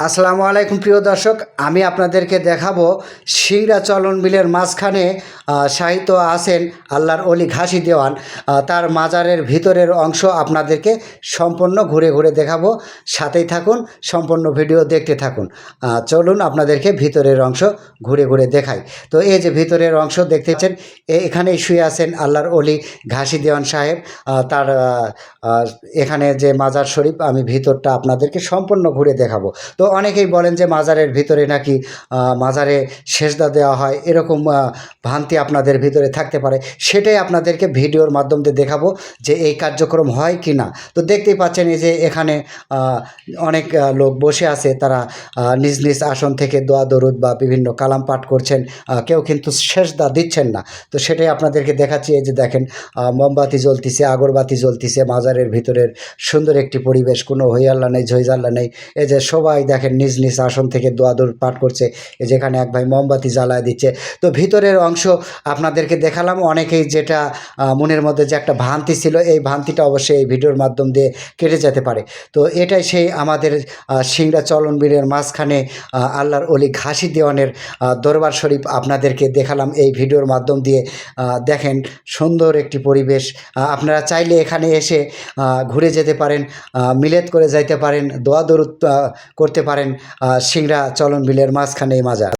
আসসালামু আলাইকুম প্রিয় দর্শক, আমি আপনাদেরকে দেখাবো সিংড়া চলন বিলের মাঝখানে সাহিত্য আছেন আল্লাহর অলি ঘাসি দেওয়ান। তার মাজারের ভিতরের অংশ আপনাদেরকে সম্পূর্ণ ঘুরে ঘুরে দেখাবো। সাথেই থাকুন, সম্পূর্ণ ভিডিও দেখতে থাকুন। চলুন আপনাদেরকে ভিতরের অংশ ঘুরে ঘুরে দেখাই। তো এই যে ভিতরের অংশ দেখতে পাচ্ছেন, এখানেই শুয়ে আছেন আল্লাহর অলি ঘাসি দেওয়ান সাহেব। তার এখানে যে মাজার শরীফ, আমি ভিতরটা আপনাদেরকে সম্পূর্ণ ঘুরে দেখাবো। তো অনেকেই বলেন যে মাজারের ভিতরে নাকি মাজারে সেজদা দেওয়া হয়, এরকম ভ্রান্তি আপনাদের ভিতরে থাকতে পারে। সেটাই আপনাদেরকে ভিডিওর মাধ্যম দিয়ে দেখাবো যে এই কার্যক্রম হয় কি না। তো দেখতেই পাচ্ছেন এই যে এখানে অনেক লোক বসে আছে, তারা নিজ নিজ আসন থেকে দোয়া দরুদ বা বিভিন্ন কালাম পাঠ করছেন। কেউ কিন্তু সেজদা দিচ্ছেন না। তো সেটাই আপনাদেরকে দেখাচ্ছি। এই যে দেখেন, মোমবাতি জ্বলতিছে, আগরবাতি জ্বলতিছে, মাজারের ভিতরের সুন্দর একটি পরিবেশ, কোনো হইয়াল্লা নেই, ঝইঝাল্লা নেই। এই যে সবাই দেখেন নিজ নিজ আসন থেকে দোয়া দরুদ পাঠ করছে। এই যেখানে এক ভাই মোমবাতি জ্বালায় দিচ্ছে। তো ভিতরের অংশ আপনাদেরকে দেখালাম। অনেকেই যেটা মনের মধ্যে যে একটা ভ্রান্তি ছিল, এই ভ্রান্তিটা অবশ্যই এই ভিডিওর মাধ্যম দিয়ে কেটে যেতে পারে। তো এটাই সেই আমাদের সিংড়া চলন বিলের মাঝখানে আল্লাহর অলি ঘাসি দেওয়ানের দরবার শরীফ আপনাদেরকে দেখালাম এই ভিডিওর মাধ্যম দিয়ে। দেখেন সুন্দর একটি পরিবেশ। আপনারা চাইলে এখানে এসে ঘুরে যেতে পারেন, মিলাদ করে যাইতে পারেন, দোয়া দরুদ করতে পারেন। সিংড়া চলন বিলের মাঝখানে এই মাজার।